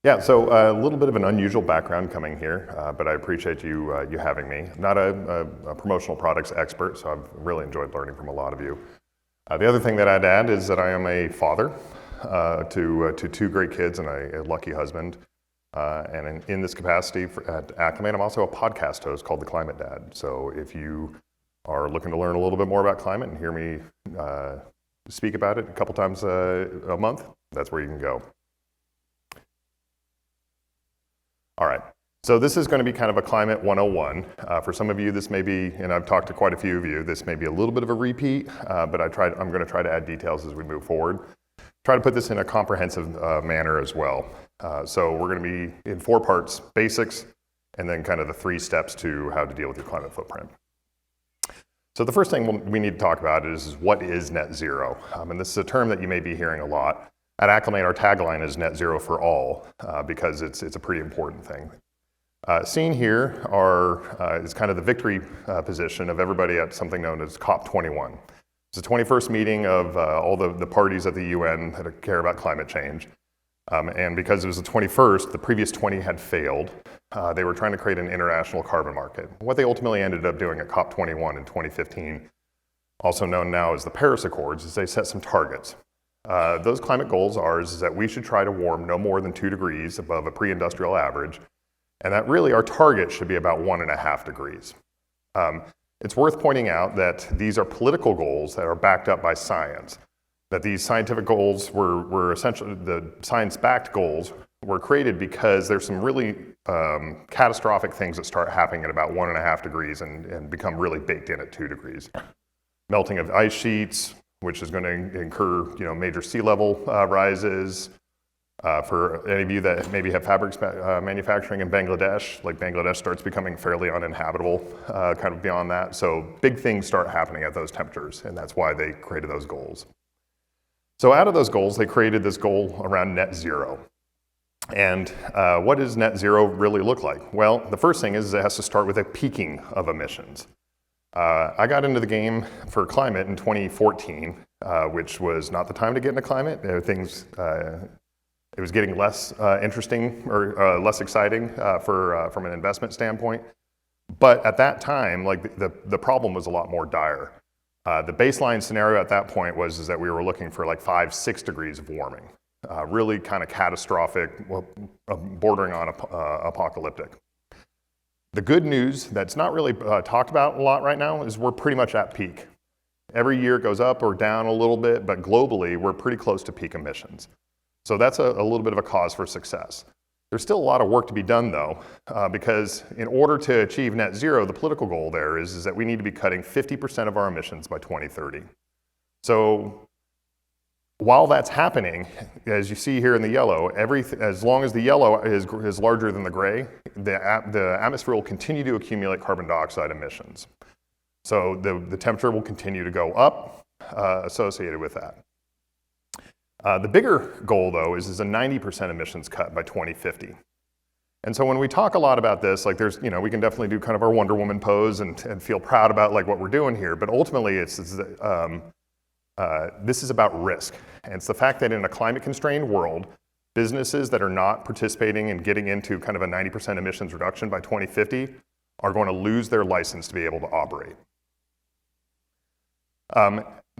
Yeah, so a little bit of an unusual background coming here, but I appreciate you having me. I'm not a promotional products expert, so I've really enjoyed learning from a lot of you. The other thing that I'd add is that I am a father to two great kids and a lucky husband. And in this capacity at Acclimate, I'm also a podcast host called The Climate Dad. So if you are looking to learn a little bit more about climate and hear me speak about it a couple times a month, that's where you can go. All right, so this is going to be kind of a Climate 101. For some of you, this may be, and I've talked to quite a few of you, this may be a little bit of a repeat, but I'm going to try to add details as we move forward. Try to put this in a comprehensive manner as well. So we're going to be in 4 parts: basics, and then kind of the 3 steps to how to deal with your climate footprint. So the first thing we need to talk about is what is net zero? And this is a term that you may be hearing a lot. At Acclimate, our tagline is net zero for all, because it's a pretty important thing. Seen here is kind of the victory position of everybody at something known as COP21. It's the 21st meeting of all the parties at the UN that care about climate change. And because it was the 21st, the previous 20 had failed. They were trying to create an international carbon market. What they ultimately ended up doing at COP21 in 2015, also known now as the Paris Accords, is they set some targets. Those climate goals is that we should try to warm no more than 2 degrees above a pre-industrial average, and that really our target should be about 1.5 degrees. It's worth pointing out that these are political goals that are backed up by science, that these scientific goals were essentially, the science-backed goals were created because there's some really catastrophic things that start happening at about 1.5 degrees and become really baked in at 2 degrees. Melting of ice sheets, which is going to incur, major sea level rises. For any of you that maybe have fabrics manufacturing in Bangladesh, like Bangladesh starts becoming fairly uninhabitable kind of beyond that. So big things start happening at those temperatures, and that's why they created those goals. So out of those goals, they created this goal around net zero. And what does net zero really look like? Well, the first thing is it has to start with a peaking of emissions. I got into the game for climate in 2014, which was not the time to get into climate. It was getting less interesting or less exciting from an investment standpoint. But at that time, the problem was a lot more dire. The baseline scenario at that point was that we were looking for 5-6 degrees of warming, really kind of catastrophic, bordering on apocalyptic. The good news that's not really talked about a lot right now is we're pretty much at peak. Every year it goes up or down a little bit, but globally we're pretty close to peak emissions. So that's a little bit of a cause for success. There's still a lot of work to be done though, because in order to achieve net zero, the political goal there is that we need to be cutting 50% of our emissions by 2030. So while that's happening, as you see here in the yellow, as long as the yellow is larger than the gray, the atmosphere will continue to accumulate carbon dioxide emissions. So the temperature will continue to go up associated with that. The bigger goal, though, is a 90% emissions cut by 2050. And so when we talk a lot about this, we can definitely do kind of our Wonder Woman pose and feel proud about what we're doing here, but ultimately this is about risk. And it's the fact that in a climate-constrained world, businesses that are not participating and getting into kind of a 90% emissions reduction by 2050 are going to lose their license to be able to operate.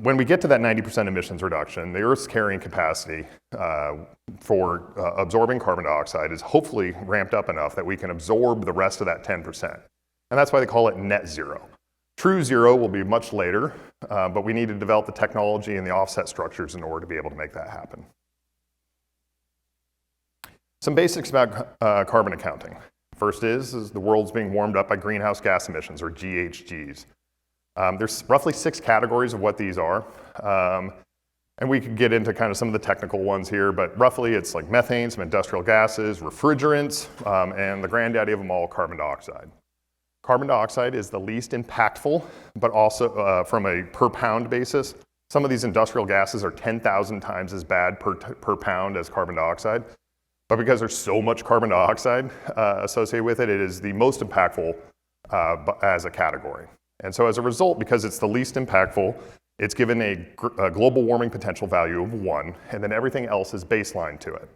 When we get to that 90% emissions reduction, the Earth's carrying capacity for absorbing carbon dioxide is hopefully ramped up enough that we can absorb the rest of that 10%. And that's why they call it net zero. True zero will be much later, but we need to develop the technology and the offset structures in order to be able to make that happen. Some basics about carbon accounting. First is the world's being warmed up by greenhouse gas emissions, or GHGs. There's roughly 6 categories of what these are. And we could get into kind of some of the technical ones here, but roughly it's like methane, some industrial gases, refrigerants, and the granddaddy of them all, carbon dioxide. Carbon dioxide is the least impactful, but also from a per pound basis. Some of these industrial gases are 10,000 times as bad per pound as carbon dioxide. But because there's so much carbon dioxide associated with it, it is the most impactful as a category. And so as a result, because it's the least impactful, it's given a global warming potential value of 1, and then everything else is baseline to it.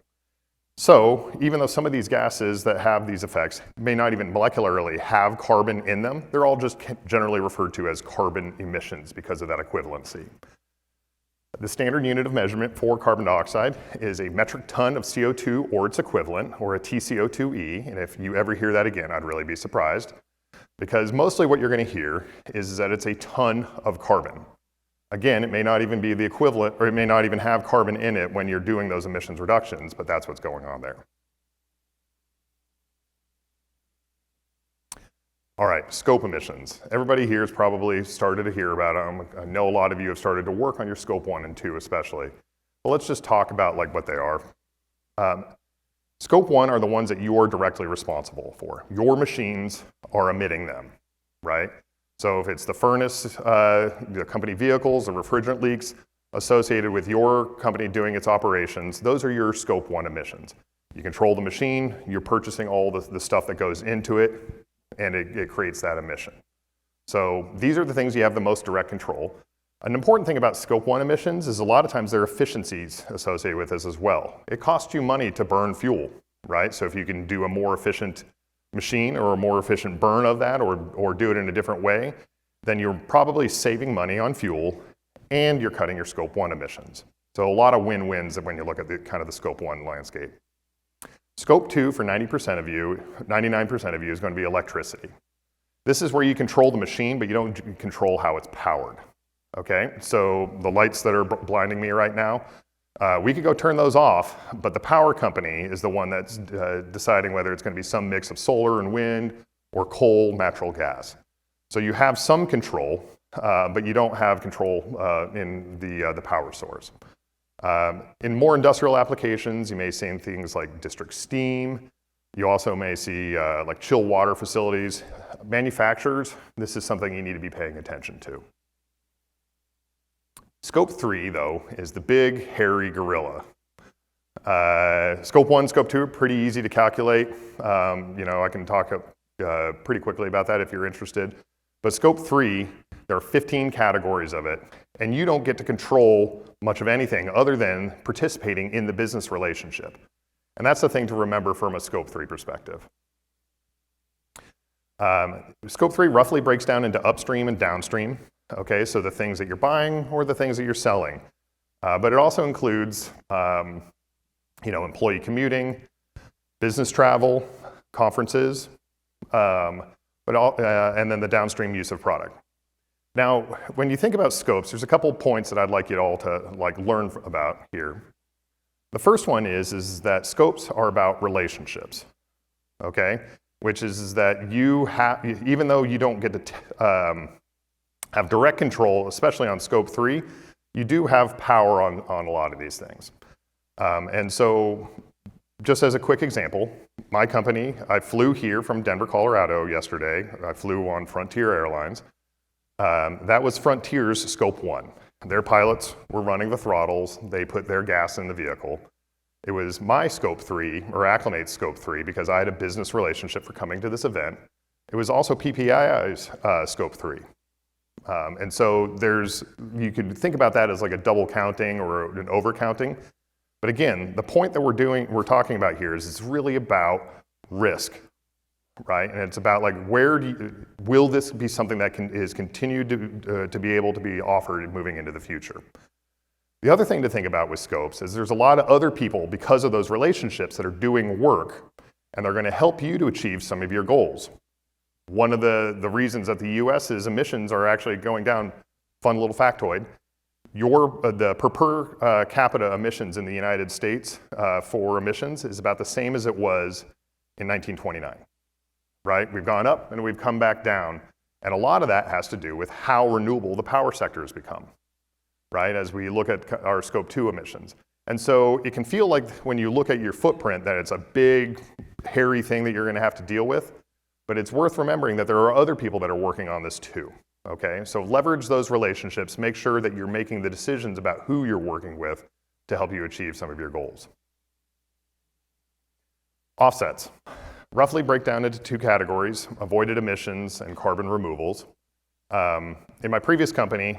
So even though some of these gases that have these effects may not even molecularly have carbon in them, they're all just generally referred to as carbon emissions because of that equivalency. The standard unit of measurement for carbon dioxide is a metric ton of CO2 or its equivalent, or a TCO2e, and if you ever hear that again, I'd really be surprised, because mostly what you're going to hear is that it's a ton of carbon. Again, it may not even be the equivalent, or it may not even have carbon in it when you're doing those emissions reductions, but that's what's going on there. All right, scope emissions. Everybody here has probably started to hear about them. I know a lot of you have started to work on your scope 1 and 2 especially. But let's just talk about like what they are. Scope 1 are the ones that you are directly responsible for. Your machines are emitting them, right? So if it's the furnace, the company vehicles, the refrigerant leaks associated with your company doing its operations, those are your scope 1 emissions. You control the machine, you're purchasing all the stuff that goes into it, and it creates that emission. So these are the things you have the most direct control. An important thing about scope 1 emissions is a lot of times there are efficiencies associated with this as well. It costs you money to burn fuel, right? So if you can do a more efficient machine or a more efficient burn of that, or do it in a different way, then you're probably saving money on fuel and you're cutting your scope 1 emissions. So a lot of win-wins when you look at the kind of the scope 1 landscape. Scope 2 for 90% of you, 99% of you is going to be electricity. This is where you control the machine, but you don't control how it's powered. Okay, so the lights that are blinding me right now, we could go turn those off, but the power company is the one that's deciding whether it's going to be some mix of solar and wind or coal, natural gas. So you have some control, but you don't have control in the power source. In more industrial applications, you may see things like district steam. You also may see like chill water facilities. Manufacturers, this is something you need to be paying attention to. Scope 3, though, is the big, hairy gorilla. Scope 1, Scope 2 are pretty easy to calculate. I can talk pretty quickly about that if you're interested. But Scope 3, there are 15 categories of it, and you don't get to control much of anything other than participating in the business relationship. And that's the thing to remember from a Scope 3 perspective. Scope 3 roughly breaks down into upstream and downstream. Okay, so the things that you're buying or the things that you're selling. But it also includes, employee commuting, business travel, conferences, and then the downstream use of product. Now, when you think about scopes, there's a couple points that I'd like you all to learn about here. The first one is that scopes are about relationships, okay? Which is that you have, even though you don't get to have direct control, especially on Scope 3, you do have power on a lot of these things. And so, just as a quick example, my company, I flew here from Denver, Colorado yesterday. I flew on Frontier Airlines. That was Frontier's Scope 1. Their pilots were running the throttles. They put their gas in the vehicle. It was my Scope 3, or Acclimate's Scope 3, because I had a business relationship for coming to this event. It was also PPAI's Scope 3. And so you could think about that as like a double counting or an over counting. But again, the point that we're talking about here is it's really about risk, right? And it's about like will this be something that is continued to be able to be offered moving into the future? The other thing to think about with scopes is there's a lot of other people, because of those relationships, that are doing work, and they're going to help you to achieve some of your goals. One of the reasons that the US's emissions are actually going down, fun little factoid, the per capita emissions in the United States for emissions is about the same as it was in 1929, right? We've gone up and we've come back down, and a lot of that has to do with how renewable the power sector has become, right? As we look at our Scope 2 emissions. And so it can feel like when you look at your footprint that it's a big, hairy thing that you're gonna have to deal with. But it's worth remembering that there are other people that are working on this too, okay? So leverage those relationships, make sure that you're making the decisions about who you're working with to help you achieve some of your goals. Offsets. Roughly break down into two categories, avoided emissions and carbon removals. In my previous company,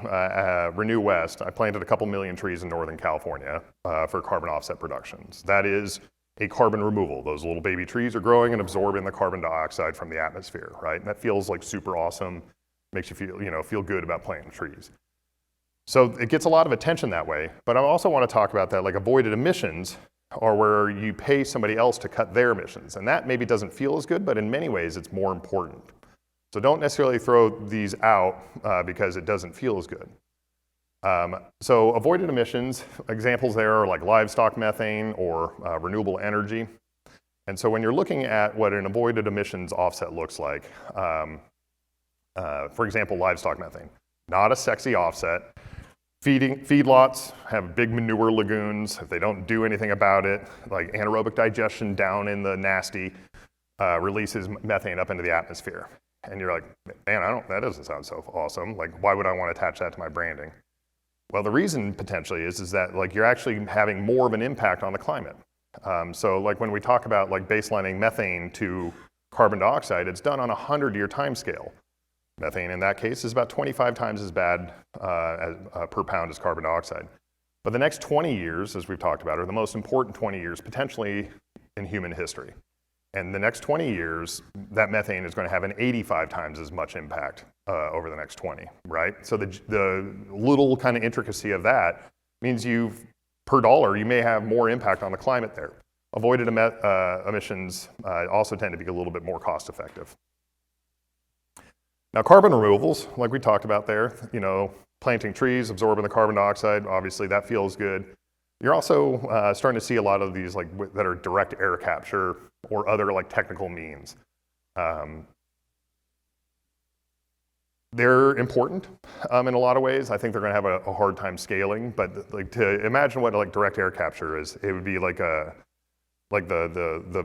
Renew West, I planted a couple million trees in Northern California for carbon offset productions. That is a carbon removal. Those little baby trees are growing and absorbing the carbon dioxide from the atmosphere, right? And that feels like super awesome, makes you feel good about planting trees. So it gets a lot of attention that way, but I also want to talk about that like avoided emissions are where you pay somebody else to cut their emissions. And that maybe doesn't feel as good, but in many ways it's more important. So don't necessarily throw these out because it doesn't feel as good. So avoided emissions, examples there are like livestock methane or renewable energy. And so when you're looking at what an avoided emissions offset looks like, for example, livestock methane, not a sexy offset. Feedlots have big manure lagoons. If they don't do anything about it, like anaerobic digestion down in the nasty releases methane up into the atmosphere. And you're like, man, that doesn't sound so awesome. Like, why would I want to attach that to my branding? Well, the reason potentially is that like you're actually having more of an impact on the climate. So like when we talk about like baselining methane to carbon dioxide, it's done on a 100-year time scale. Methane in that case is about 25 times as bad per pound as carbon dioxide. But the next 20 years, as we've talked about, are the most important 20 years potentially in human history. And the next 20 years, that methane is going to have an 85 times as much impact over the next 20, right? So the little kind of intricacy of that means per dollar, you may have more impact on the climate there. Avoided emissions also tend to be a little bit more cost effective. Now, carbon removals, like we talked about there, planting trees, absorbing the carbon dioxide, obviously that feels good. You're also starting to see a lot of these like that are direct air capture or other like technical means. They're important in a lot of ways. I think they're going to have a hard time scaling, but like to imagine what like direct air capture is, it would be like the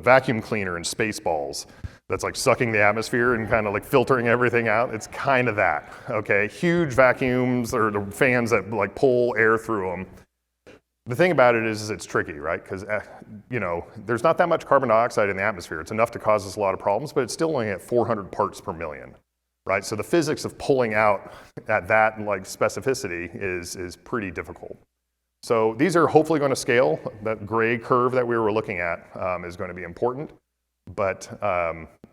vacuum cleaner in Spaceballs that's like sucking the atmosphere and kind of like filtering everything out. It's kind of that, okay? Huge vacuums or the fans that like pull air through them. The thing about it is it's tricky, right? Because there's not that much carbon dioxide in the atmosphere. It's enough to cause us a lot of problems, but it's still only at 400 parts per million, right? So the physics of pulling out at that like specificity is pretty difficult. So these are hopefully going to scale. That gray curve that we were looking at is going to be important, but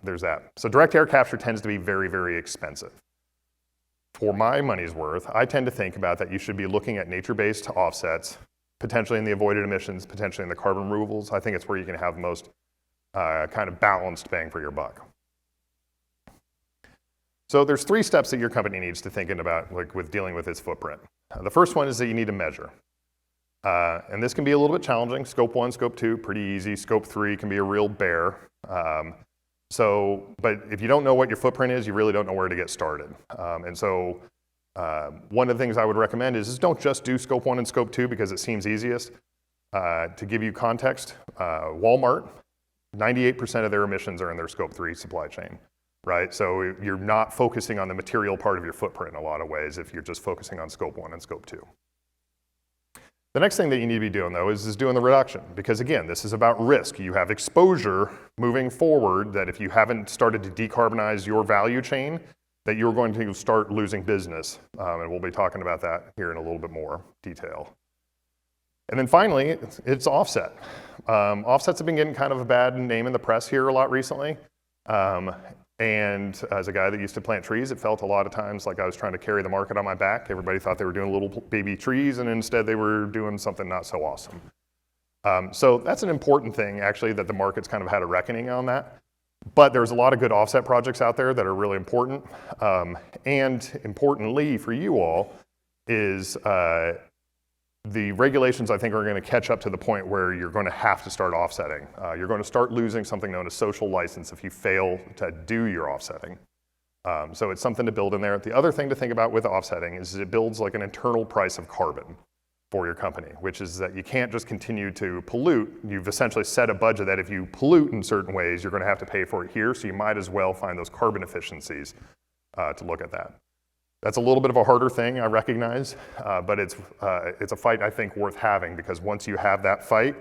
there's that. So direct air capture tends to be very, very expensive. For my money's worth, I tend to think about that you should be looking at nature-based offsets, potentially in the avoided emissions, potentially in the carbon removals. I think it's where you can have the most kind of balanced bang for your buck. So there's 3 steps that your company needs to think about like with dealing with its footprint. The first one is that you need to measure. And this can be a little bit challenging. Scope 1, Scope 2, pretty easy. Scope 3 can be a real bear. But if you don't know what your footprint is, you really don't know where to get started. One of the things I would recommend is don't just do Scope 1 and Scope 2 because it seems easiest. To give you context, Walmart, 98% of their emissions are in their Scope 3 supply chain, right? So you're not focusing on the material part of your footprint in a lot of ways if you're just focusing on Scope 1 and Scope 2. The next thing that you need to be doing, though, is doing the reduction. Because again, this is about risk. You have exposure moving forward that if you haven't started to decarbonize your value chain, that you're going to start losing business. And we'll be talking about that here in a little bit more detail. And then finally, it's offset. Offsets have been getting kind of a bad name in the press here a lot recently. And as a guy that used to plant trees, it felt a lot of times like I was trying to carry the market on my back. Everybody thought they were doing little baby trees, and instead they were doing something not so awesome. So that's an important thing, actually, that the market's kind of had a reckoning on that. But there's a lot of good offset projects out there that are really important. And importantly for you all is the regulations, I think, are going to catch up to the point where you're going to have to start offsetting. You're going to start losing something known as social license if you fail to do your offsetting. So it's something to build in there. The other thing to think about with offsetting is it builds like an internal price of carbon for your company, which is that you can't just continue to pollute. You've essentially set a budget that if you pollute in certain ways, you're going to have to pay for it here, so you might as well find those carbon efficiencies to look at that. That's a little bit of a harder thing, I recognize, but it's a fight I think worth having, because once you have that fight,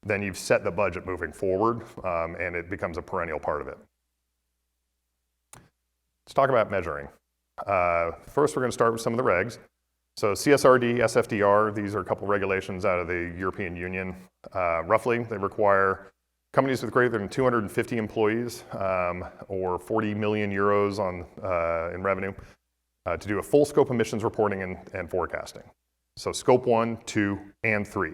then you've set the budget moving forward, and it becomes a perennial part of it. Let's talk about measuring. First, we're going to start with some of the regs. So CSRD, SFDR, these are a couple regulations out of the European Union. Roughly, they require companies with greater than 250 employees or 40 million euros in revenue to do a full scope emissions reporting and forecasting. So scope 1, 2, and 3.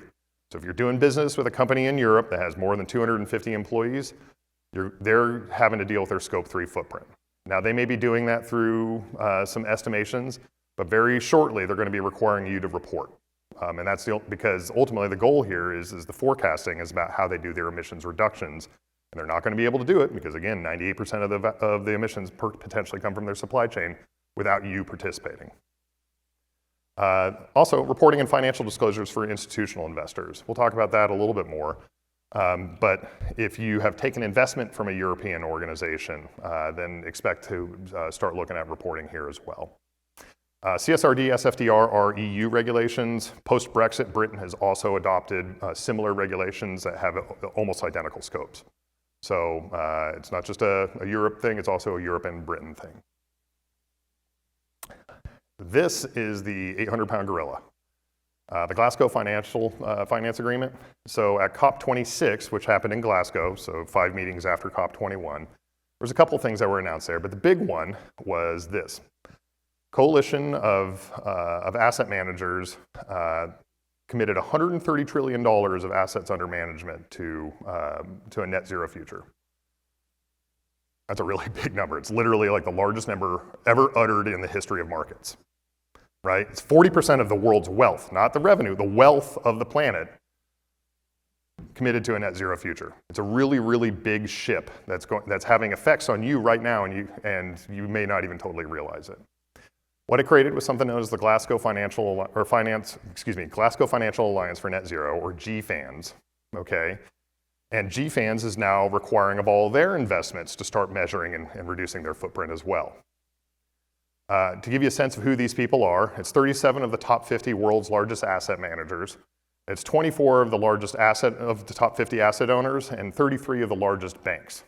So if you're doing business with a company in Europe that has more than 250 employees, they're having to deal with their scope 3 footprint. Now they may be doing that through some estimations, but very shortly they're going to be requiring you to report. And that's because ultimately the goal here is the forecasting is about how they do their emissions reductions. And they're not going to be able to do it because, again, 98% of the emissions potentially come from their supply chain without you participating. Also, reporting and financial disclosures for institutional investors. We'll talk about that a little bit more. But if you have taken investment from a European organization, then expect to start looking at reporting here as well. CSRD, SFDR are EU regulations. Post-Brexit, Britain has also adopted similar regulations that have almost identical scopes. So it's not just a Europe thing, it's also a Europe and Britain thing. This is the 800-pound gorilla, the Glasgow Finance Agreement. So at COP26, which happened in Glasgow, so 5 meetings after COP21, there's a couple things that were announced there, but the big one was this. Coalition of asset managers committed $130 trillion of assets under management to a net zero future. That's a really big number. It's literally like the largest number ever uttered in the history of markets, right? It's 40% of the world's wealth, not the revenue, the wealth of the planet committed to a net zero future. It's a really, really big ship that's having effects on you right now, and you may not even totally realize it. What it created was something known as the Glasgow Financial Alliance for Net Zero, or GFANZ, okay? And GFANZ is now requiring of all their investments to start measuring and reducing their footprint as well. To give you a sense of who these people are, it's 37 of the top 50 world's largest asset managers. It's 24 of the top 50 asset owners and 33 of the largest banks.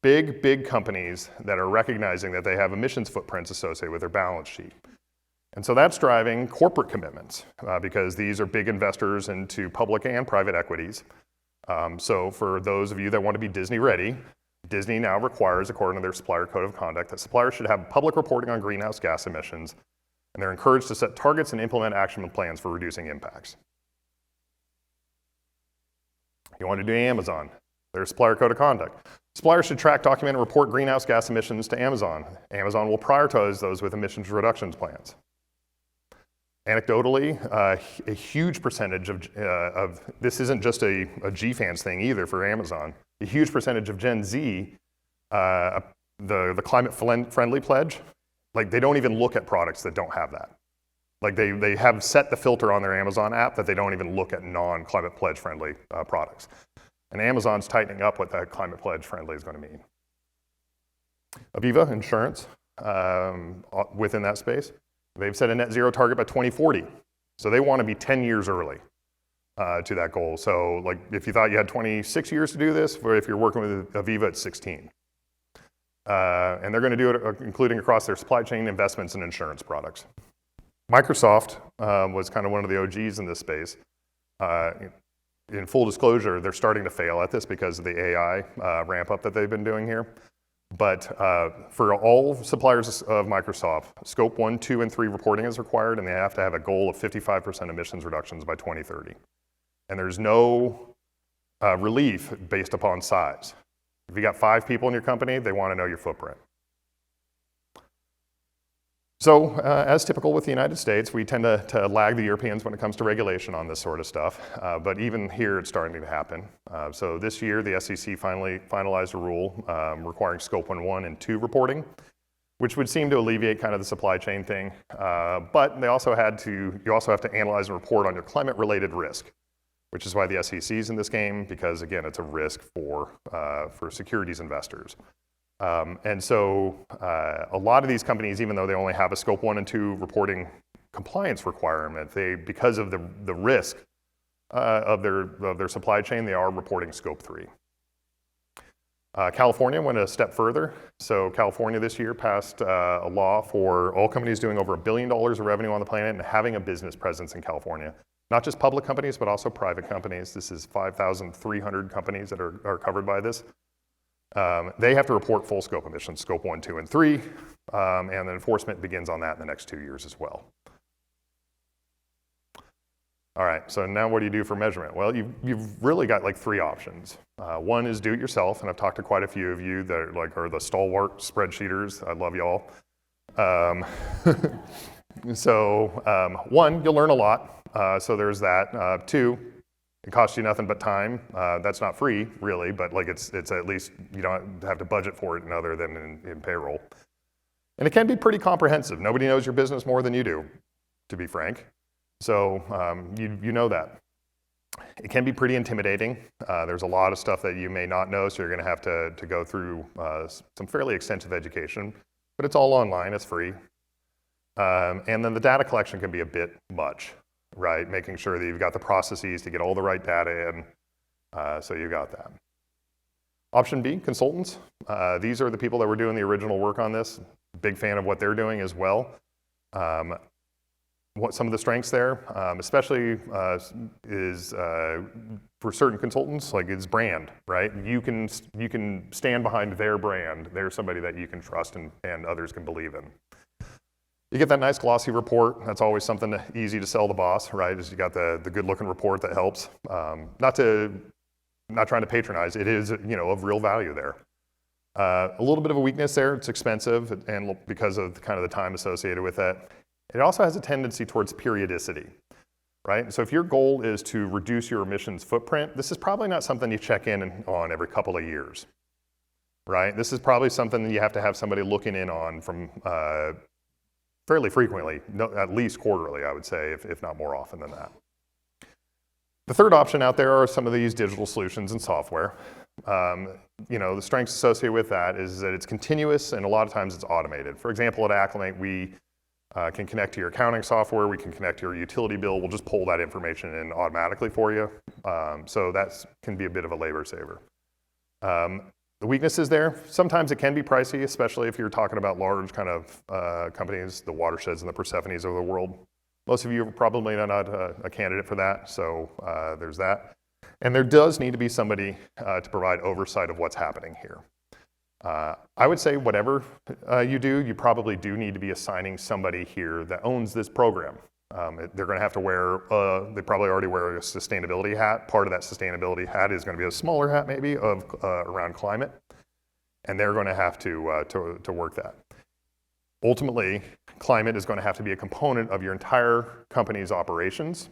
Big companies that are recognizing that they have emissions footprints associated with their balance sheet. And so that's driving corporate commitments because these are big investors into public and private equities. So for those of you that want to be Disney ready, Disney now requires, according to their supplier code of conduct, that suppliers should have public reporting on greenhouse gas emissions, and they're encouraged to set targets and implement action plans for reducing impacts. You want to do Amazon, their supplier code of conduct. Suppliers should track, document, and report greenhouse gas emissions to Amazon. Amazon will prioritize those with emissions reductions plans. Anecdotally, a huge percentage of this isn't just a GFANZ thing either for Amazon. A huge percentage of Gen Z, the climate-friendly pledge, like they don't even look at products that don't have that. Like they have set the filter on their Amazon app that they don't even look at non-climate pledge friendly products. And Amazon's tightening up what that climate pledge friendly is going to mean. Aviva Insurance, within that space, they've set a net zero target by 2040. So they want to be 10 years early to that goal. So like if you thought you had 26 years to do this, or if you're working with Aviva, it's 16. And they're going to do it including across their supply chain, investments, and insurance products. Microsoft was kind of one of the OGs in this space. In full disclosure, they're starting to fail at this because of the AI ramp up that they've been doing here. But for all suppliers of Microsoft, scope 1, 2, and 3 reporting is required, and they have to have a goal of 55% emissions reductions by 2030. And there's no relief based upon size. If you got 5 people in your company, they want to know your footprint. So, as typical with the United States, we tend to lag the Europeans when it comes to regulation on this sort of stuff. But even here, it's starting to happen. So this year, the SEC finally finalized a rule requiring scope 1 and 2 reporting, which would seem to alleviate kind of the supply chain thing. But you also have to analyze and report on your climate-related risk, which is why the SEC is in this game, because again, it's a risk for securities investors. And so a lot of these companies, even though they only have a scope 1 and 2 reporting compliance requirement, because of the risk of their supply chain, they are reporting scope 3. California went a step further. So California this year passed a law for all companies doing over $1 billion of revenue on the planet and having a business presence in California Not just public companies, but also private companies. This is 5,300 companies that are covered by this. They have to report full scope emissions, scope 1, 2, and 3, and the enforcement begins on that in the next 2 years as well. All right, so now what do you do for measurement? Well, you've really got like 3 options. One is do it yourself, and I've talked to quite a few of you that are the stalwart spreadsheeters. I love y'all. One, you'll learn a lot, so there's that. 2, it costs you nothing but time. That's not free, really, but like it's at least you don't have to budget for it other than in payroll. And it can be pretty comprehensive. Nobody knows your business more than you do, to be frank. So you know that. It can be pretty intimidating. There's a lot of stuff that you may not know, so you're going to have to go through some fairly extensive education, but it's all online, it's free. And then the data collection can be a bit much, right? Making sure that you've got the processes to get all the right data in, so you got that. Option B, consultants. These are the people that were doing the original work on this. Big fan of what they're doing as well. What some of the strengths there, especially is for certain consultants, like it's brand, right? You can stand behind their brand. They're somebody that you can trust and others can believe in. You get that nice glossy report. That's always something easy to sell the boss, right? Is you got the good looking report that helps. Not trying to patronize. It is of real value there. A little bit of a weakness there. It's expensive, and because of kind of the time associated with that. It also has a tendency towards periodicity, right? So if your goal is to reduce your emissions footprint, this is probably not something you check in on every couple of years, right? This is probably something that you have to have somebody looking in on from fairly frequently, at least quarterly, I would say, if not more often than that. The third option out there are some of these digital solutions and software. The strengths associated with that is that it's continuous and a lot of times it's automated. For example, at Acclimate, we can connect to your accounting software, we can connect to your utility bill, we'll just pull that information in automatically for you. So that can be a bit of a labor saver. The weaknesses there, sometimes it can be pricey, especially if you're talking about large kind of companies, the Watersheds and the Persephones of the world. Most of you are probably not a candidate for that, so there's that. And there does need to be somebody to provide oversight of what's happening here. I would say whatever you do, you probably do need to be assigning somebody here that owns this program. They're going to have to wear, they probably already wear a sustainability hat. Part of that sustainability hat is going to be a smaller hat maybe of around climate. And they're going to have to work that. Ultimately, climate is going to have to be a component of your entire company's operations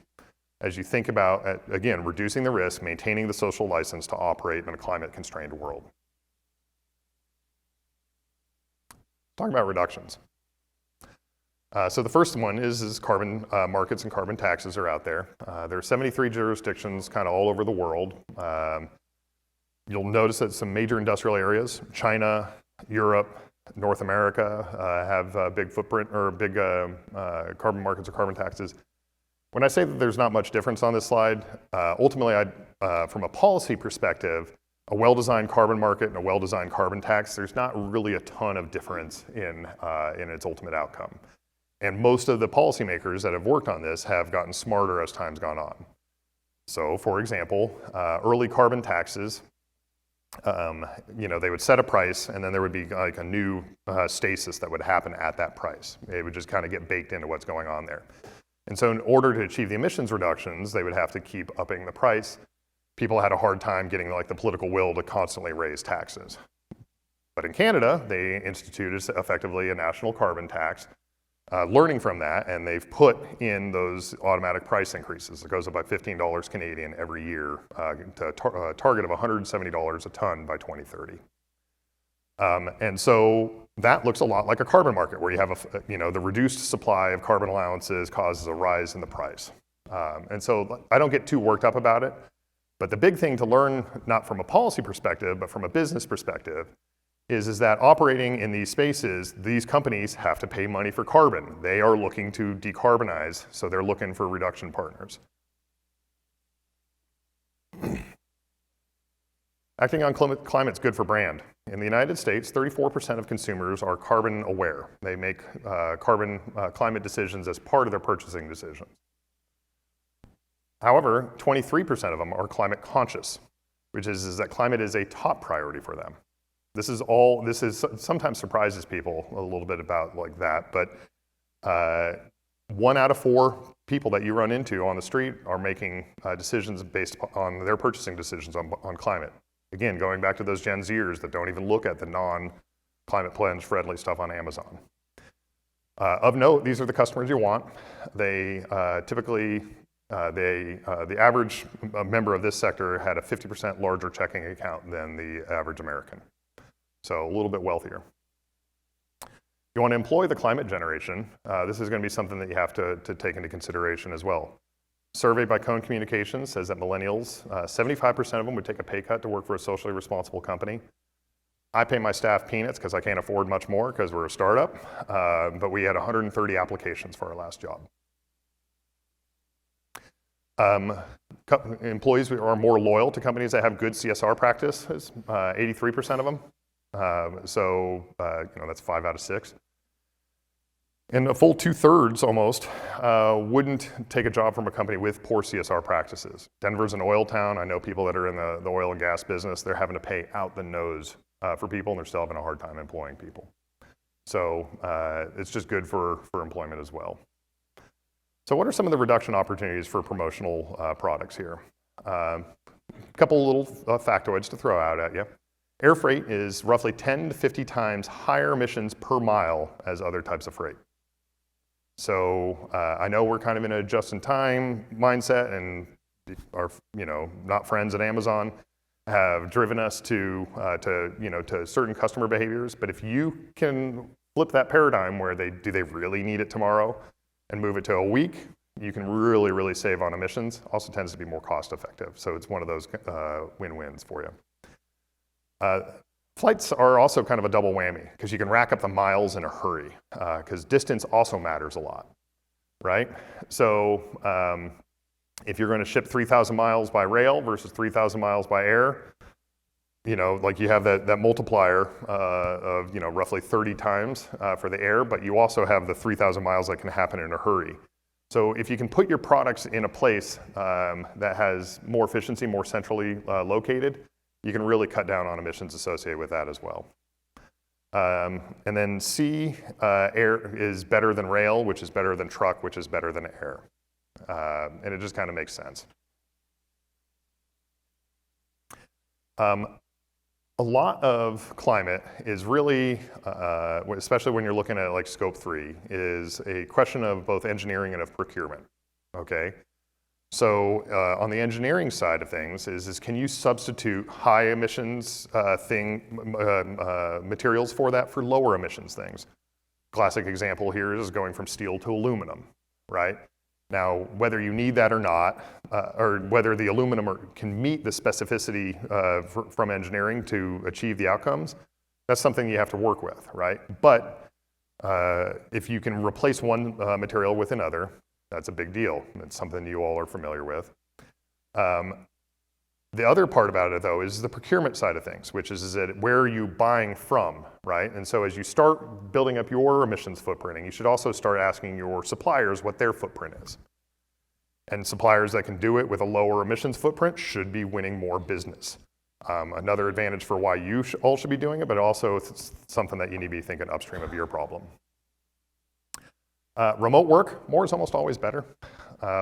as you think about, again, reducing the risk, maintaining the social license to operate in a climate-constrained world. Talking about reductions. So the first one is carbon markets and carbon taxes are out there. There are 73 jurisdictions kind of all over the world. You'll notice that some major industrial areas, China, Europe, North America, have a big footprint or big carbon markets or carbon taxes. When I say that there's not much difference on this slide, ultimately, from a policy perspective, a well-designed carbon market and a well-designed carbon tax, there's not really a ton of difference in its ultimate outcome. And most of the policymakers that have worked on this have gotten smarter as time's gone on. So, for example, early carbon taxes, they would set a price and then there would be like a new stasis that would happen at that price. It would just kind of get baked into what's going on there. And so in order to achieve the emissions reductions, they would have to keep upping the price. People had a hard time getting like the political will to constantly raise taxes. But in Canada, they instituted effectively a national carbon tax, learning from that, and they've put in those automatic price increases. It goes up by $15 Canadian every year to a target of $170 a ton by 2030. And so that looks a lot like a carbon market where you have the reduced supply of carbon allowances causes a rise in the price. And so I don't get too worked up about it. But the big thing to learn, not from a policy perspective, but from a business perspective, is that operating in these spaces, these companies have to pay money for carbon. They are looking to decarbonize, so they're looking for reduction partners. Acting on climate's good for brand. In the United States, 34% of consumers are carbon aware. They make climate decisions as part of their purchasing decisions. However, 23% of them are climate conscious, which is that climate is a top priority for them. This is sometimes surprises people a little bit about like that, but 1 out of 4 people that you run into on the street are making decisions based on their purchasing decisions on climate. Again, going back to those Gen Zers that don't even look at the non-climate pledge friendly stuff on Amazon. Of note, these are the customers you want. They typically, the average member of this sector had a 50% larger checking account than the average American. So a little bit wealthier. You want to employ the climate generation, this is going to be something that you have to take into consideration as well. Survey by Cone Communications says that millennials, 75% of them would take a pay cut to work for a socially responsible company. I pay my staff peanuts because I can't afford much more because we're a startup, but we had 130 applications for our last job. Employees are more loyal to companies that have good CSR practices, 83% of them. That's 5 out of 6. And a full 2/3 almost wouldn't take a job from a company with poor CSR practices. Denver's an oil town. I know people that are in the oil and gas business, they're having to pay out the nose for people, and they're still having a hard time employing people. So it's just good for employment as well. So what are some of the reduction opportunities for promotional products here? A couple little factoids to throw out at you. Air freight is roughly 10 to 50 times higher emissions per mile as other types of freight. So I know we're kind of in a just-in-time mindset, and our not friends at Amazon have driven us to certain customer behaviors. But if you can flip that paradigm where do they really need it tomorrow and move it to a week, you can really, really save on emissions. Also tends to be more cost effective. So it's one of those win-wins for you. Flights are also kind of a double whammy because you can rack up the miles in a hurry because distance also matters a lot, right? So if you're going to ship 3,000 miles by rail versus 3,000 miles by air, like you have that multiplier of roughly 30 times for the air, but you also have the 3,000 miles that can happen in a hurry. So if you can put your products in a place that has more efficiency, more centrally located, you can really cut down on emissions associated with that as well. And then C, air is better than rail, which is better than truck, which is better than air. And it just kind of makes sense. A lot of climate is really, especially when you're looking at like scope 3, is a question of both engineering and of procurement, okay? So on the engineering side of things is can you substitute high emissions materials for that for lower emissions things? Classic example here is going from steel to aluminum, right? Now, whether you need that or not, or whether the aluminum can meet the specificity from engineering to achieve the outcomes, that's something you have to work with, right? But if you can replace one material with another, that's a big deal. It's something you all are familiar with. The other part about it, though, is the procurement side of things, which is that where are you buying from, right? And so as you start building up your emissions footprinting, you should also start asking your suppliers what their footprint is. And suppliers that can do it with a lower emissions footprint should be winning more business. Another advantage for why you all should be doing it, but also it's something that you need to be thinking upstream of your problem. Remote work, more is almost always better.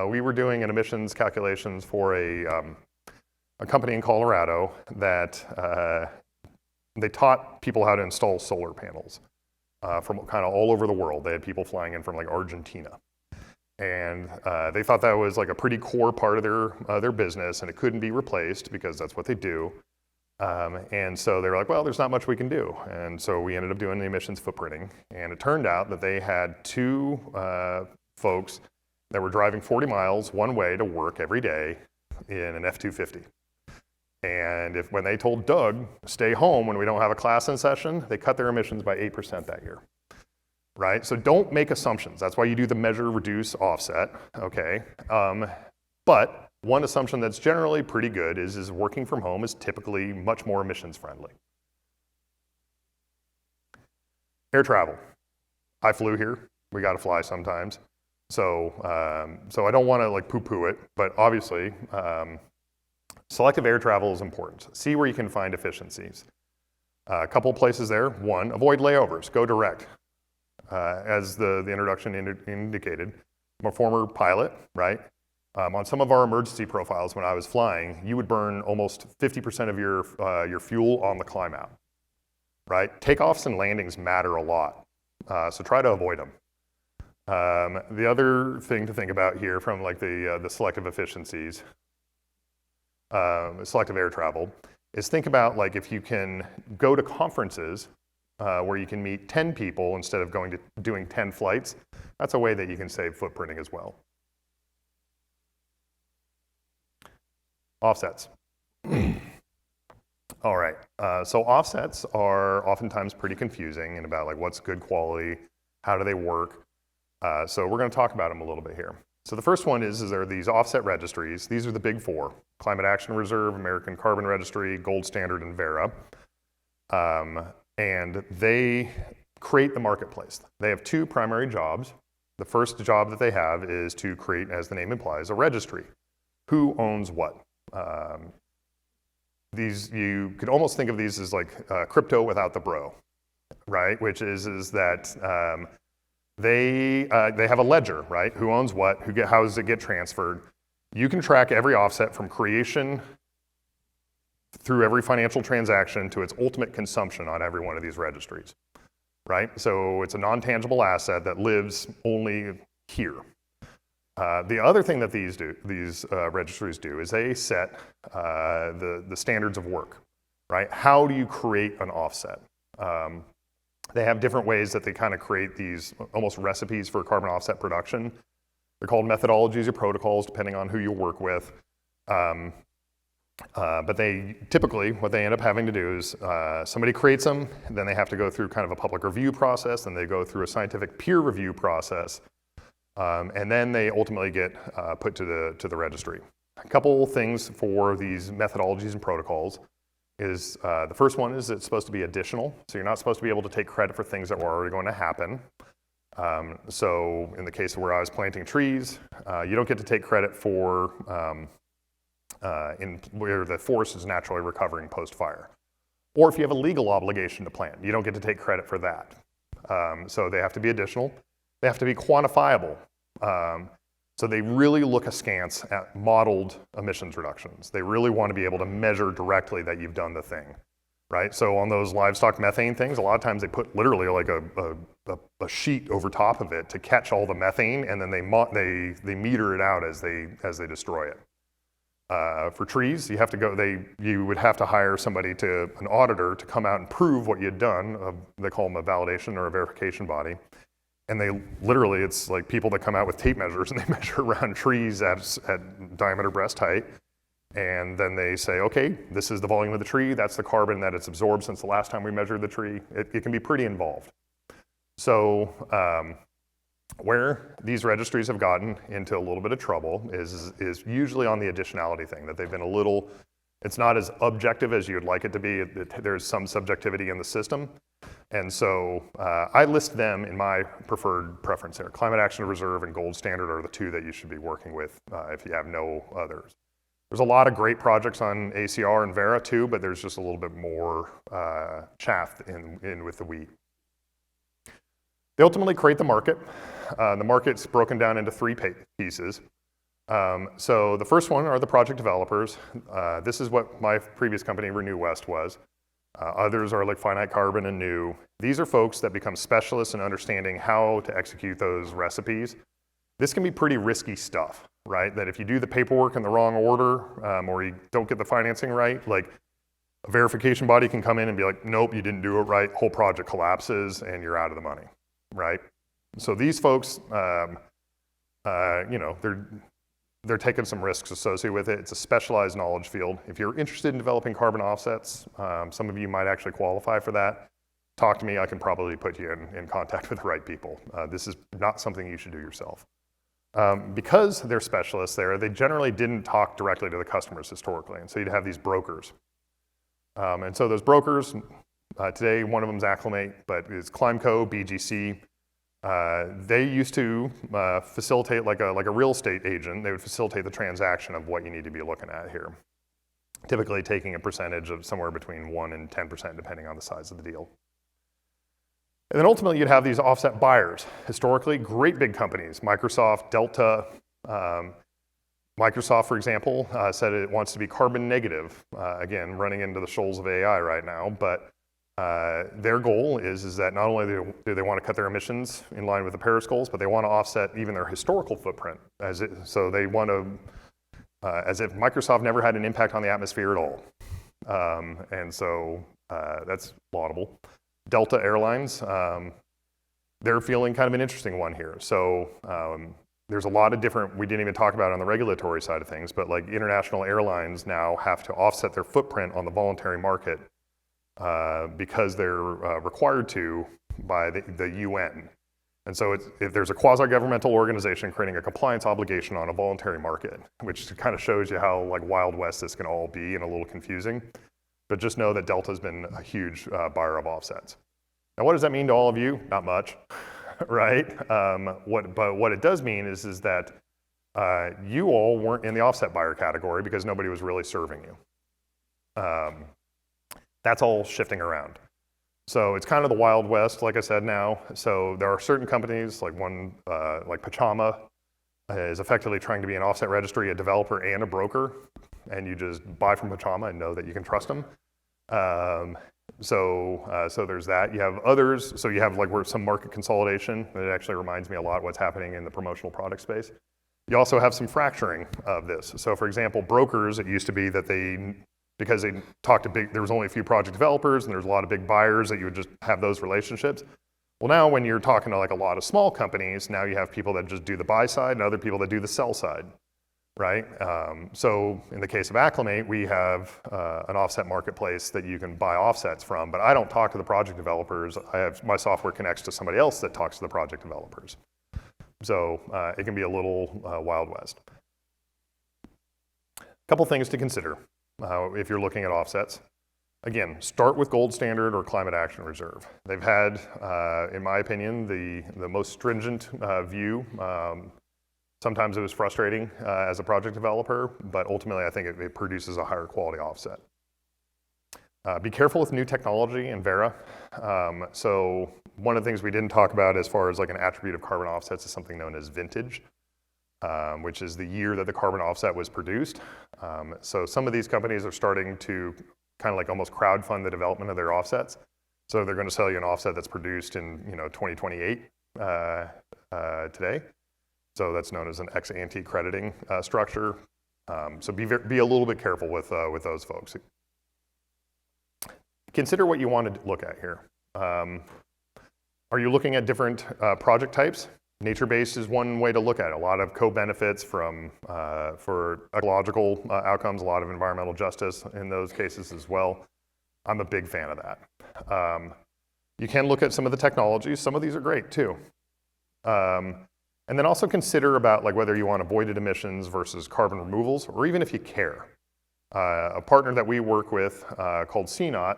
We were doing an emissions calculations for a company in Colorado that they taught people how to install solar panels from kind of all over the world. They had people flying in from like Argentina. And they thought that was like a pretty core part of their business, and it couldn't be replaced because that's what they do. And so they were like, well, there's not much we can do. And so we ended up doing the emissions footprinting. And it turned out that they had 2 folks that were driving 40 miles one way to work every day in an F-250. And when they told Doug, stay home when we don't have a class in session, they cut their emissions by 8% that year, right? So don't make assumptions. That's why you do the measure, reduce, offset, okay? But one assumption that's generally pretty good is working from home is typically much more emissions friendly. Air travel. I flew here. We got to fly sometimes. So, so I don't want to like poo-poo it, but obviously, selective air travel is important. See where you can find efficiencies. A couple places there. One, avoid layovers, go direct. As the introduction indicated, I'm a former pilot, right? On some of our emergency profiles when I was flying, you would burn almost 50% of your fuel on the climb out, right? Takeoffs and landings matter a lot, so try to avoid them. The other thing to think about here from like the selective efficiencies, selective air travel, is think about like if you can go to conferences where you can meet 10 people instead of doing 10 flights, that's a way that you can save footprinting as well. Offsets. All right, so offsets are oftentimes pretty confusing and about like what's good quality, how do they work. So we're going to talk about them a little bit here. So the first one is there are these offset registries. These are the big four: Climate Action Reserve, American Carbon Registry, Gold Standard, and Verra. And they create the marketplace. They have two primary jobs. The first job that they have is to create, as the name implies, a registry. Who owns what? You could almost think of these as like crypto without the bro, right? Which is that they have a ledger, right? Who owns what? How does it get transferred? You can track every offset from creation through every financial transaction to its ultimate consumption on every one of these registries, right? So it's a non-tangible asset that lives only here. The other thing that these registries do is they set the standards of work, right? How do you create an offset? They have different ways that they kind of create these almost recipes for carbon offset production. They're called methodologies or protocols, depending on who you work with. But they typically, what they end up having to do is somebody creates them, then they have to go through kind of a public review process, then they go through a scientific peer review process, and then they ultimately get put to the registry. A couple things for these methodologies and protocols is the first one is it's supposed to be additional, so you're not supposed to be able to take credit for things that were already going to happen. So in the case of where I was planting trees, you don't get to take credit for where the forest is naturally recovering post-fire. Or if you have a legal obligation to plant, you don't get to take credit for that. So they have to be additional. They have to be quantifiable. So they really look askance at modeled emissions reductions. They really want to be able to measure directly that you've done the thing, right? So on those livestock methane things, a lot of times they put literally like a sheet over top of it to catch all the methane, and then they meter it out as they destroy it. For trees, you would have to hire an auditor to come out and prove what you'd done. They call them a validation or a verification body. And it's like people that come out with tape measures and they measure around trees at diameter breast height. And then they say, okay, this is the volume of the tree, that's the carbon that it's absorbed since the last time we measured the tree. It can be pretty involved. So where these registries have gotten into a little bit of trouble is usually on the additionality thing, that they've been it's not as objective as you'd like it to be. There's some subjectivity in the system. And so I list them in my preferred preference there. Climate Action Reserve and Gold Standard are the two that you should be working with if you have no others. There's a lot of great projects on ACR and Verra too, but there's just a little bit more chaff in with the wheat. They ultimately create the market. The market's broken down into three pieces. So the first one are the project developers. This is what my previous company, Renew West, was. Others are like Finite Carbon and New. These are folks that become specialists in understanding how to execute those recipes. This can be pretty risky stuff, right? That if you do the paperwork in the wrong order or you don't get the financing right, like a verification body can come in and be like, nope, you didn't do it right, whole project collapses and you're out of the money, right? So these folks, they're taking some risks associated with it. It's a specialized knowledge field. If you're interested in developing carbon offsets, some of you might actually qualify for that. Talk to me, I can probably put you in contact with the right people. This is not something you should do yourself. Because they're specialists there, they generally didn't talk directly to the customers historically, and so you'd have these brokers. And so those brokers, today one of them is Acclimate, but it's Climeco, BGC. They used to facilitate like a real estate agent. They would facilitate the transaction of what you need to be looking at here, typically taking a percentage of somewhere between 1 and 10% depending on the size of the deal. And then ultimately you'd have these offset buyers. Historically, great big companies, Microsoft, Delta. Microsoft, for example, said it wants to be carbon negative. Again, running into the shoals of AI right now, but their goal is that not only do they want to cut their emissions in line with the Paris goals, but they want to offset even their historical footprint. So they want to, as if Microsoft never had an impact on the atmosphere at all. And so that's laudable. Delta Airlines, they're feeling kind of an interesting one here. So there's a lot of different, we didn't even talk about it on the regulatory side of things, but like international airlines now have to offset their footprint on the voluntary market because they're required to by the UN. And so if there's a quasi-governmental organization creating a compliance obligation on a voluntary market, which kind of shows you how like Wild West this can all be and a little confusing. But just know that Delta's been a huge buyer of offsets. Now, what does that mean to all of you? Not much, right? But what it does mean is that you all weren't in the offset buyer category because nobody was really serving you. That's all shifting around. So it's kind of the Wild West, like I said now. So there are certain companies, like one, like Pachama, is effectively trying to be an offset registry, a developer, and a broker. And you just buy from Pachama and know that you can trust them. So there's that. You have others. So you have like some market consolidation. It actually reminds me a lot what's happening in the promotional product space. You also have some fracturing of this. So for example, brokers, it used to be that because they talked to there was only a few project developers and there's a lot of big buyers that you would just have those relationships. Well, now when you're talking to like a lot of small companies, now you have people that just do the buy side and other people that do the sell side. Right? So in the case of Acclimate, we have an offset marketplace that you can buy offsets from, but I don't talk to the project developers. My software connects to somebody else that talks to the project developers. So it can be a little Wild West. A couple things to consider if you're looking at offsets. Again, start with Gold Standard or Climate Action Reserve. They've had, in my opinion, the most stringent view. Sometimes it was frustrating as a project developer, but ultimately I think it produces a higher quality offset. Be careful with new technology and Vera. So one of the things we didn't talk about as far as like an attribute of carbon offsets is something known as vintage, which is the year that the carbon offset was produced. So some of these companies are starting to kind of like almost crowdfund the development of their offsets. So they're going to sell you an offset that's produced in 2028 today. So that's known as an ex-ante crediting structure. So be a little bit careful with those folks. Consider what you want to look at here. Are you looking at different project types? Nature-based is one way to look at it. A lot of co-benefits for ecological outcomes, a lot of environmental justice in those cases as well. I'm a big fan of that. You can look at some of the technologies. Some of these are great too. And then also consider about like whether you want avoided emissions versus carbon removals, or even if you care. A partner that we work with called CNOT,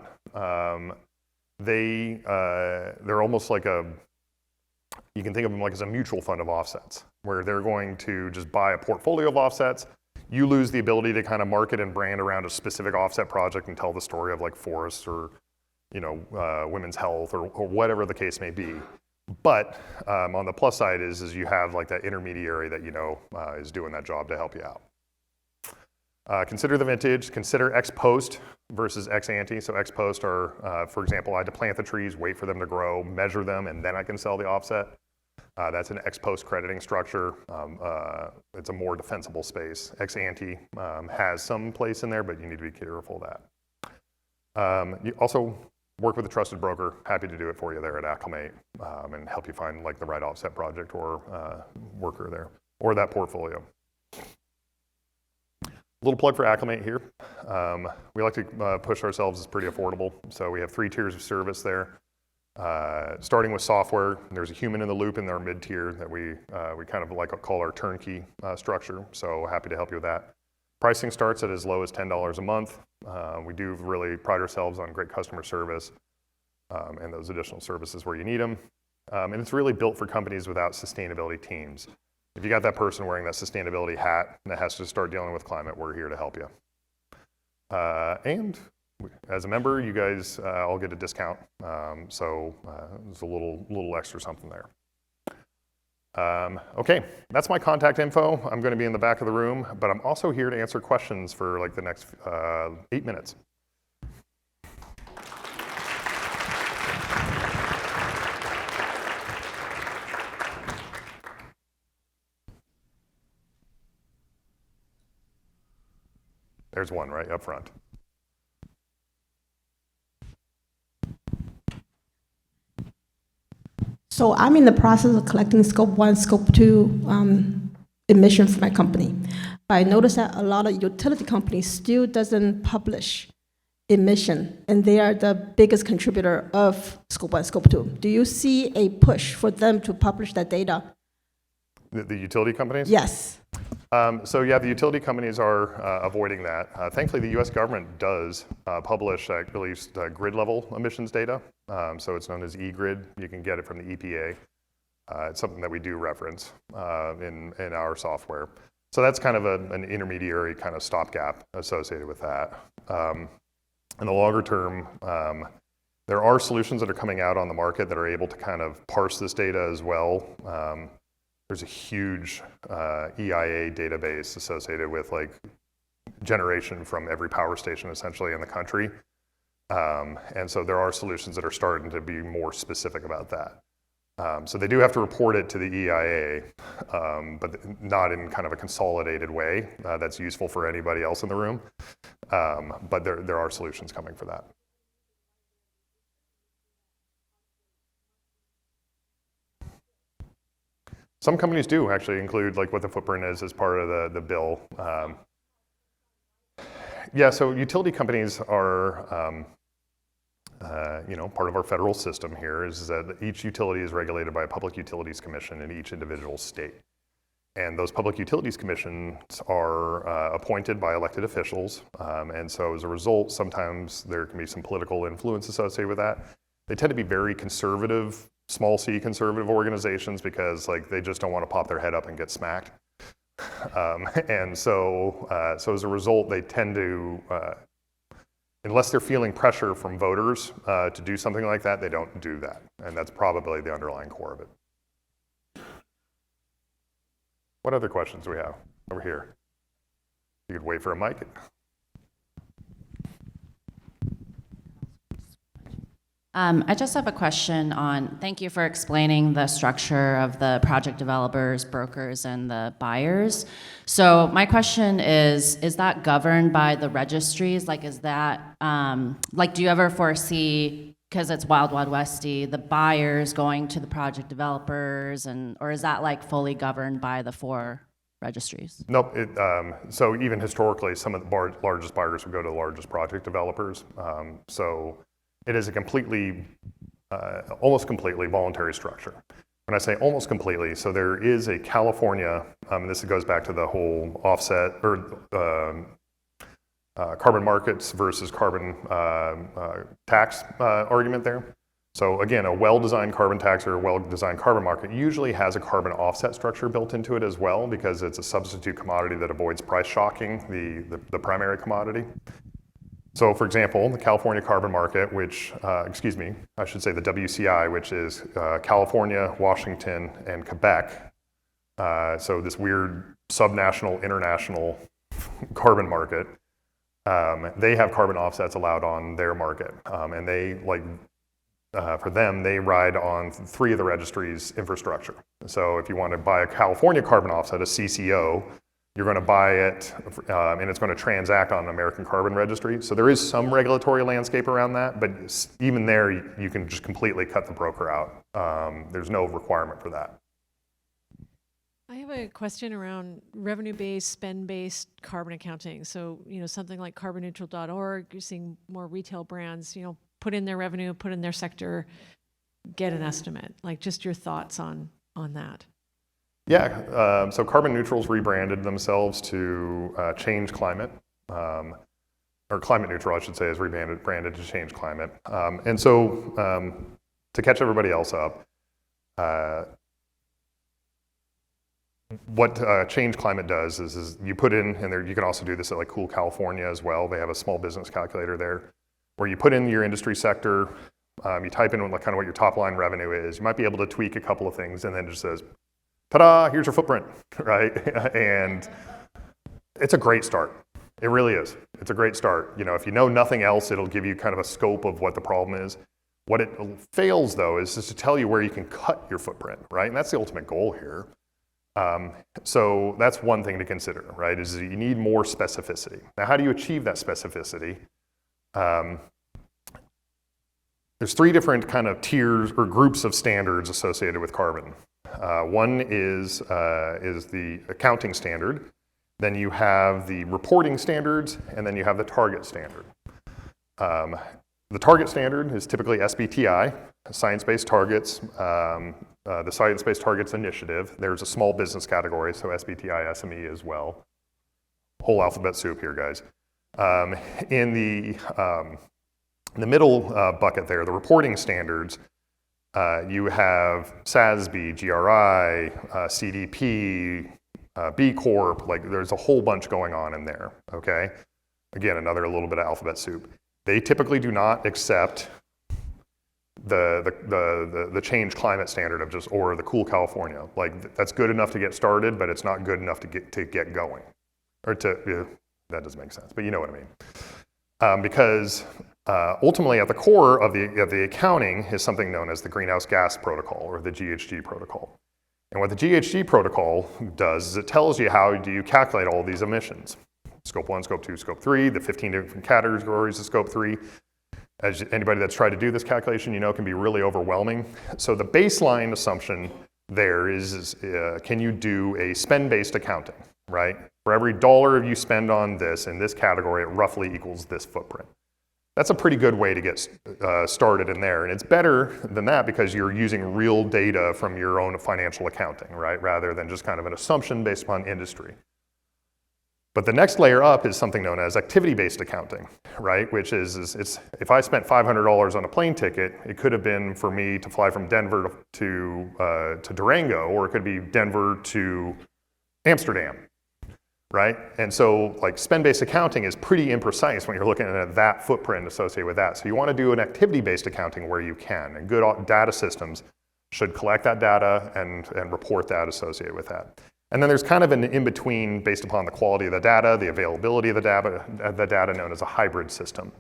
they're almost like you can think of them like as a mutual fund of offsets, where they're going to just buy a portfolio of offsets. You lose the ability to kind of market and brand around a specific offset project and tell the story of like forests or women's health or whatever the case may be. But on the plus side is you have like that intermediary that is doing that job to help you out. Consider the vintage, consider ex post versus ex ante. So ex post are, for example, I had to plant the trees, wait for them to grow, measure them, and then I can sell the offset. That's an ex post crediting structure. It's a more defensible space. Ex ante has some place in there, but you need to be careful of that. You also work with a trusted broker, happy to do it for you there at Acclimate and help you find like the right offset project or worker there, or that portfolio. A little plug for Acclimate here. We like to push ourselves as pretty affordable. So we have 3 tiers of service there. Starting with software, there's a human in the loop in our mid-tier that we kind of like call our turnkey structure. So happy to help you with that. Pricing starts at as low as $10 a month. We do really pride ourselves on great customer service and those additional services where you need them. and it's really built for companies without sustainability teams. If you got that person wearing that sustainability hat that has to start dealing with climate, we're here to help you. And as a member, you guys all get a discount, so there's a little extra something there. Okay, that's my contact info. I'm going to be in the back of the room, but I'm also here to answer questions for like the next 8 minutes. There's one right up front. So I'm in the process of collecting Scope 1, Scope 2 emissions for my company. But I noticed that a lot of utility companies still doesn't publish emission, and they are the biggest contributor of Scope 1, Scope 2. Do you see a push for them to publish that data? The utility companies? Yes. So yeah, the utility companies are avoiding that. Thankfully, the U.S. government does publish at least grid level emissions data. So it's known as eGrid. You can get it from the EPA. It's something that we do reference in our software. So that's kind of an intermediary kind of stopgap associated with that. In the longer term, there are solutions that are coming out on the market that are able to kind of parse this data as well. There's a huge EIA database associated with like generation from every power station essentially in the country. And so there are solutions that are starting to be more specific about that. So they do have to report it to the EIA, but not in kind of a consolidated way that's useful for anybody else in the room. But there are solutions coming for that. Some companies do actually include like what the footprint is as part of the bill. Yeah, so utility companies are, part of our federal system here is that each utility is regulated by a Public Utilities Commission in each individual state. And those Public Utilities Commissions are appointed by elected officials. And so as a result, sometimes there can be some political influence associated with that. They tend to be very conservative, small c conservative organizations because like they just don't want to pop their head up and get smacked. And so as a result, they tend to, unless they're feeling pressure from voters to do something like that, they don't do that. And that's probably the underlying core of it. What other questions do we have over here? You could wait for a mic. I just have a question on, thank you for explaining the structure of the project developers, brokers, and the buyers. So my question is that governed by the registries? Like, is that, do you ever foresee, because it's wild, wild westy, the buyers going to the project developers, or is that like fully governed by the 4 registries? Nope. So even historically, some of the largest buyers would go to the largest project developers. So it is a completely, almost completely voluntary structure. When I say almost completely, so there is a California, this goes back to the whole offset or carbon markets versus carbon tax argument there. So again, a well-designed carbon tax or a well-designed carbon market usually has a carbon offset structure built into it as well because it's a substitute commodity that avoids price shocking the primary commodity. So for example, the California carbon market, which, I should say the WCI, which is California, Washington, and Quebec. So this weird subnational, international carbon market. They have carbon offsets allowed on their market. And they, for them, they ride on 3 of the registries' infrastructure. So if you want to buy a California carbon offset, a CCO, you're going to buy it, and it's going to transact on an American Carbon Registry. So there is some regulatory landscape around that, but even there, you can just completely cut the broker out. There's no requirement for that. I have a question around revenue-based, spend-based carbon accounting. So, something like carbonneutral.org, you're seeing more retail brands, put in their revenue, put in their sector, get an estimate. Like, just your thoughts on that. Yeah, so Carbon Neutral's rebranded themselves to Change Climate, or Climate Neutral, I should say, is rebranded to Change Climate. And so to catch everybody else up, What Change Climate does is you put in, and there, you can also do this at like Cool California as well. They have a small business calculator there, where you put in your industry sector, you type in like kind of what your top line revenue is. You might be able to tweak a couple of things, and then it just says, ta-da, here's your footprint, right? And it's a great start. It really is. It's a great start. You know, if you know nothing else, it'll give you kind of a scope of what the problem is. What it fails, though, is just to tell you where you can cut your footprint, right? And that's the ultimate goal here. So that's one thing to consider, right, is you need more specificity. Now, how do you achieve that specificity? There's three different kind of tiers or groups of standards associated with carbon. One is the accounting standard. Then you have the reporting standards, and then you have the target standard. The target standard is typically SBTI, Science-Based Targets, the Science-Based Targets Initiative. There's a small business category, so SBTI, SME as well. Whole alphabet soup here, guys. In the middle bucket there, the reporting standards, you have SASB, GRI, CDP, B Corp, like there's a whole bunch going on in there, okay? Again, another little bit of alphabet soup. They typically do not accept the Change Climate standard of just, or the Cool California. Like that's good enough to get started, but it's not good enough to get going. Or that doesn't make sense, but you know what I mean. Because ultimately at the core of the accounting is something known as the Greenhouse Gas Protocol, or the GHG Protocol. And what the GHG Protocol does is it tells you how do you calculate all these emissions. Scope 1, Scope 2, Scope 3, the 15 different categories of Scope 3. As anybody that's tried to do this calculation, you know, can be really overwhelming. So the baseline assumption there is can you do a spend-based accounting, right? For every dollar you spend on this in this category, it roughly equals this footprint. That's a pretty good way to get started in there. And it's better than that because you're using real data from your own financial accounting, right? Rather than just kind of an assumption based upon industry. But the next layer up is something known as activity-based accounting, right? Which is if I spent $500 on a plane ticket, it could have been for me to fly from Denver to Durango, or it could be Denver to Amsterdam, right? And so like spend-based accounting is pretty imprecise when you're looking at that footprint associated with that. So you want to do an activity-based accounting where you can, and good data systems should collect that data and report that associated with that. And then there's kind of an in-between based upon the quality of the data, the availability of the data known as a hybrid system.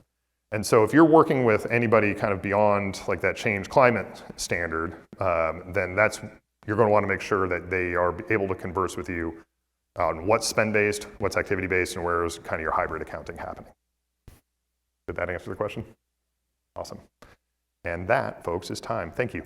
And so if you're working with anybody kind of beyond like that Change Climate standard, then you're going to want to make sure that they are able to converse with you on what's spend-based, what's activity-based, and where is kind of your hybrid accounting happening. Did that answer the question? Awesome. And that, folks, is time. Thank you.